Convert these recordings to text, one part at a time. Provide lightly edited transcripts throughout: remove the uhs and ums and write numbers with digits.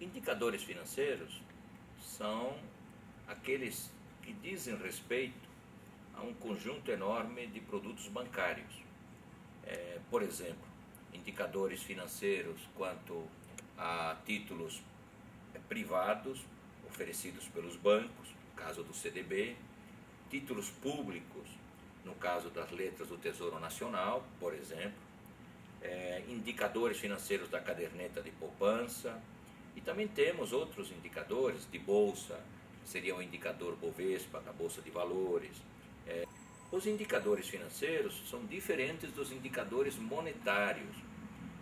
Indicadores financeiros são aqueles que dizem respeito a um conjunto enorme de produtos bancários. Por exemplo, indicadores financeiros quanto a títulos privados oferecidos pelos bancos, no caso do CDB, títulos públicos, no caso das letras do Tesouro Nacional, por exemplo, indicadores financeiros da caderneta de poupança, e também temos outros indicadores de bolsa, seria o indicador Bovespa, da Bolsa de Valores. Os indicadores financeiros são diferentes dos indicadores monetários.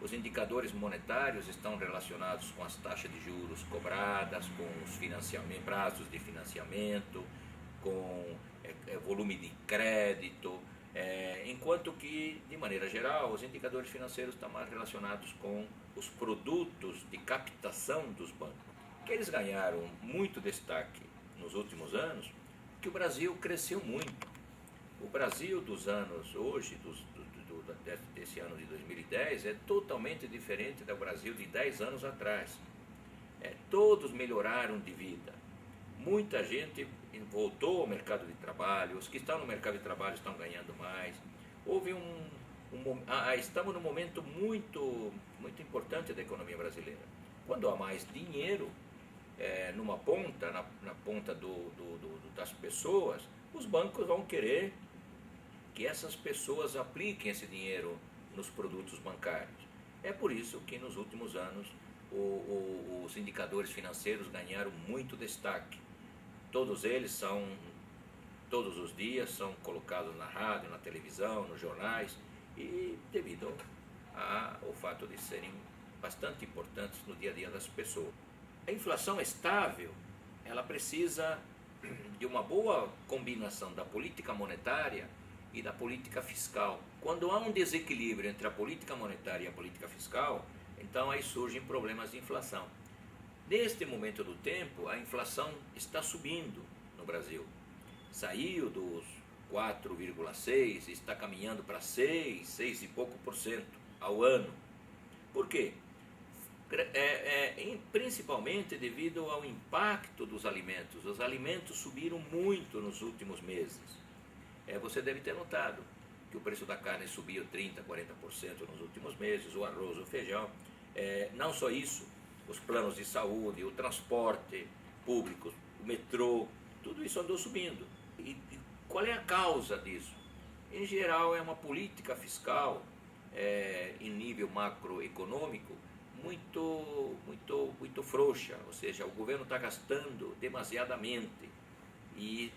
Os indicadores monetários estão relacionados com as taxas de juros cobradas, com os prazos de financiamento, com volume de crédito, enquanto que, de maneira geral, os indicadores financeiros estão mais relacionados com os produtos de captação dos bancos, que eles ganharam muito destaque nos últimos anos, que o Brasil cresceu muito. O Brasil dos anos hoje, desse ano de 2010, é totalmente diferente do Brasil de 10 anos atrás. Todos melhoraram de vida. Muita gente voltou ao mercado de trabalho, os que estão no mercado de trabalho estão ganhando mais. Houve estamos num momento muito importante da economia brasileira. Quando há mais dinheiro numa ponta, na ponta das pessoas, os bancos vão querer que essas pessoas apliquem esse dinheiro nos produtos bancários. É por isso que nos últimos anos os indicadores financeiros ganharam muito destaque. Todos eles todos os dias são colocados na rádio, na televisão, nos jornais, e devido ao fato de serem bastante importantes no dia a dia das pessoas. A inflação estável, ela precisa de uma boa combinação da política monetária e da política fiscal. Quando há um desequilíbrio entre a política monetária e a política fiscal, então aí surgem problemas de inflação. Neste momento do tempo, a inflação está subindo no Brasil. Saiu dos 4,6%, está caminhando para 6 e pouco por cento ao ano. Por quê? Principalmente devido ao impacto dos alimentos. Os alimentos subiram muito nos últimos meses. Você deve ter notado que o preço da carne subiu 30%, 40% nos últimos meses, o arroz, o feijão. Não só isso, os planos de saúde, o transporte público, o metrô, tudo isso andou subindo. E qual é a causa disso? Em geral, é uma política fiscal em nível macroeconômico muito frouxa, ou seja, o governo está gastando demasiadamente e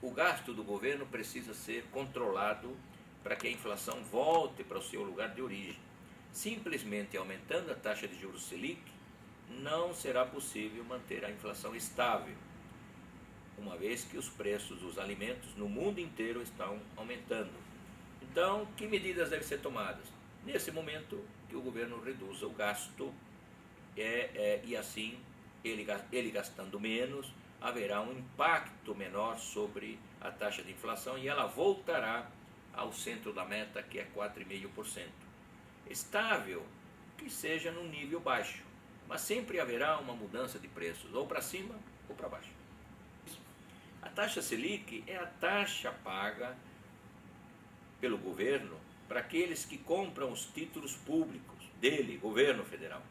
o gasto do governo precisa ser controlado para que a inflação volte para o seu lugar de origem. Simplesmente aumentando a taxa de juros Selic, não será possível manter a inflação estável, uma vez que os preços dos alimentos no mundo inteiro estão aumentando. Então, que medidas devem ser tomadas? Nesse momento, que o governo reduza o gasto e assim, ele gastando menos, haverá um impacto menor sobre a taxa de inflação e ela voltará ao centro da meta, que é 4,5%. Estável, que seja num nível baixo, mas sempre haverá uma mudança de preços, ou para cima ou para baixo. A taxa Selic é a taxa paga pelo governo para aqueles que compram os títulos públicos dele, governo federal.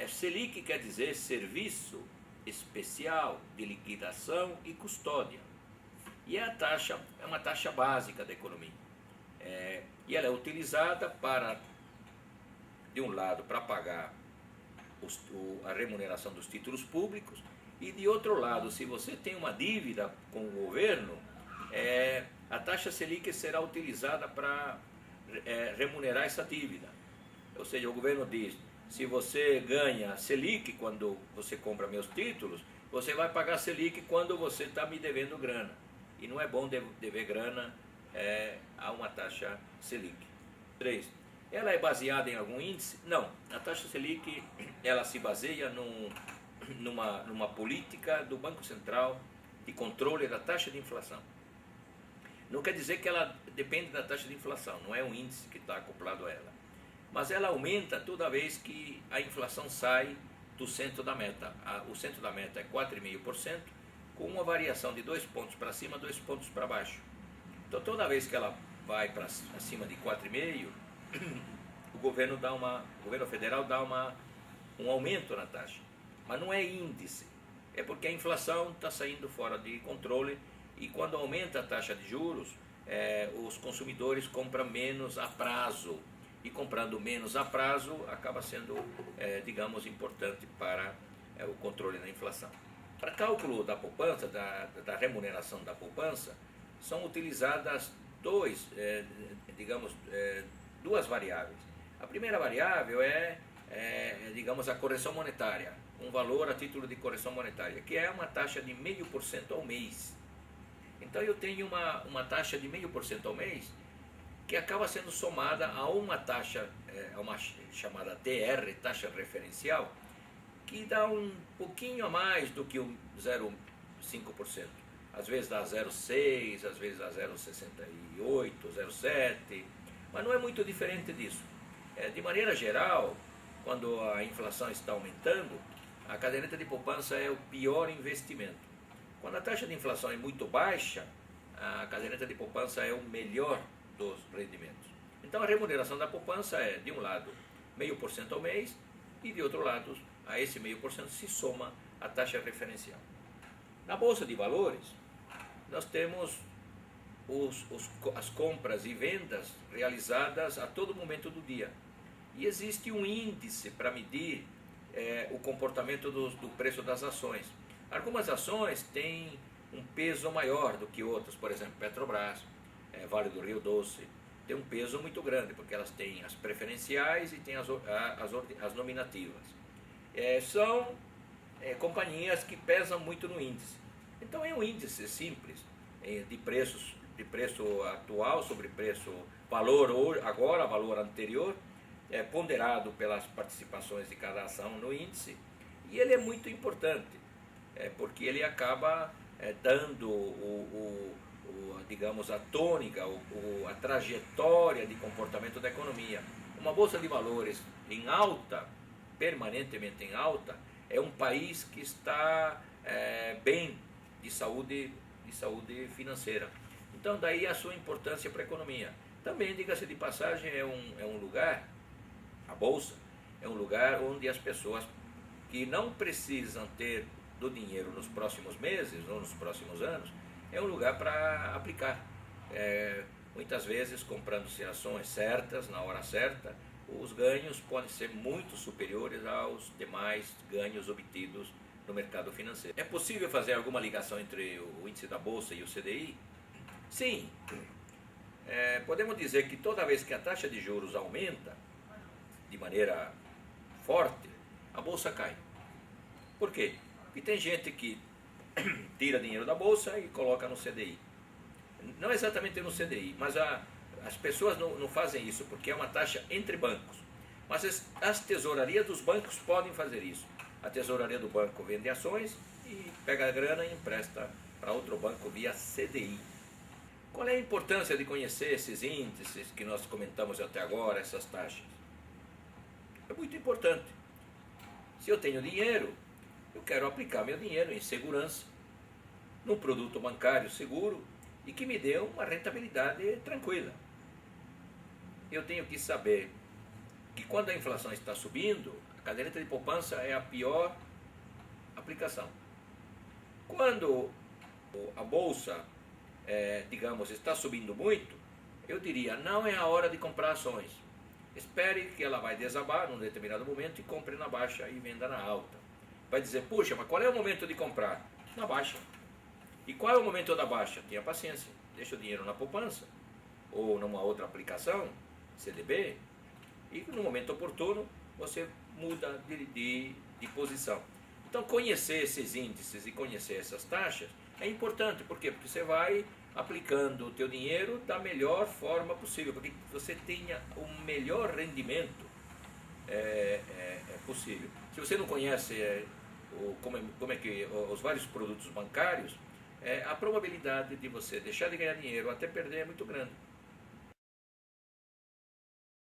Selic quer dizer Serviço Especial de Liquidação e Custódia. E é uma taxa básica da economia. E ela é utilizada para, de um lado, para pagar a remuneração dos títulos públicos, e de outro lado, se você tem uma dívida com o governo, a taxa Selic será utilizada para remunerar essa dívida. Ou seja, o governo diz: se você ganha Selic quando você compra meus títulos, você vai pagar Selic quando você está me devendo grana. E não é bom dever grana a uma taxa Selic. 3. Ela é baseada em algum índice? Não. A taxa Selic, ela se baseia numa política do Banco Central de controle da taxa de inflação. Não quer dizer que ela depende da taxa de inflação, não é um índice que está acoplado a ela. Mas ela aumenta toda vez que a inflação sai do centro da meta. O centro da meta é 4,5%, com uma variação de 2 pontos para cima, 2 pontos para baixo. Então toda vez que ela vai para acima de 4,5%, o governo federal dá um aumento na taxa. Mas não é índice, é porque a inflação está saindo fora de controle e quando aumenta a taxa de juros, os consumidores compram menos a prazo. E comprando menos a prazo acaba sendo, digamos, importante para o controle da inflação. Para cálculo da poupança, da remuneração da poupança, são utilizadas duas variáveis. A primeira variável digamos, a correção monetária, um valor a título de correção monetária, que é uma taxa de 0,5% ao mês. Então eu tenho uma taxa de 0,5% ao mês que acaba sendo somada a uma taxa, a uma chamada TR, taxa referencial, que dá um pouquinho a mais do que o 0,5%. Às vezes dá 0,6%, às vezes dá 0,68%, 0,7%, mas não é muito diferente disso. De maneira geral, quando a inflação está aumentando, a caderneta de poupança é o pior investimento. Quando a taxa de inflação é muito baixa, a caderneta de poupança é o melhor dos rendimentos. Então a remuneração da poupança é, de um lado, 0,5% ao mês e de outro lado, a esse 0,5% se soma a taxa referencial. Na Bolsa de Valores, nós temos as compras e vendas realizadas a todo momento do dia. E existe um índice para medir o comportamento do preço das ações. Algumas ações têm um peso maior do que outras, por exemplo, Petrobras, Vale do Rio Doce, tem um peso muito grande, porque elas têm as preferenciais e têm as nominativas. São companhias que pesam muito no índice. Então é um índice simples de preço atual sobre valor agora, valor anterior, ponderado pelas participações de cada ação no índice, e ele é muito importante, porque ele acaba dando digamos, a tônica, a trajetória de comportamento da economia. Uma bolsa de valores em alta, permanentemente em alta, é um país que está bem de saúde financeira. Então daí a sua importância para a economia. Também, diga-se de passagem, é um lugar, a bolsa, é um lugar onde as pessoas que não precisam ter do dinheiro nos próximos meses ou nos próximos anos, é um lugar para aplicar. Muitas vezes, comprando-se ações certas, na hora certa, os ganhos podem ser muito superiores aos demais ganhos obtidos no mercado financeiro. É possível fazer alguma ligação entre o índice da Bolsa e o CDI? Sim. Podemos dizer que toda vez que a taxa de juros aumenta de maneira forte, a Bolsa cai. Por quê? Porque tem gente que tira dinheiro da Bolsa e coloca no CDI. Não exatamente no CDI, mas as pessoas não fazem isso, porque é uma taxa entre bancos. Mas as tesourarias dos bancos podem fazer isso. A tesouraria do banco vende ações e pega a grana e empresta para outro banco via CDI. Qual é a importância de conhecer esses índices que nós comentamos até agora, essas taxas? É muito importante. Se eu tenho dinheiro, eu quero aplicar meu dinheiro em segurança, num produto bancário seguro e que me dê uma rentabilidade tranquila. Eu tenho que saber que quando a inflação está subindo, a caderneta de poupança é a pior aplicação. Quando a bolsa, digamos, está subindo muito, eu diria, não é a hora de comprar ações. Espere que ela vai desabar num determinado momento e compre na baixa e venda na alta. Vai dizer, puxa, mas qual é o momento de comprar? Na baixa. E qual é o momento da baixa? Tenha paciência, deixa o dinheiro na poupança ou numa outra aplicação, CDB, e no momento oportuno você muda de posição. Então conhecer esses índices e conhecer essas taxas é importante, por quê? Porque você vai aplicando o teu dinheiro da melhor forma possível, para que você tenha o melhor rendimento possível. Se você não conhece como é que os vários produtos bancários, a probabilidade de você deixar de ganhar dinheiro até perder é muito grande.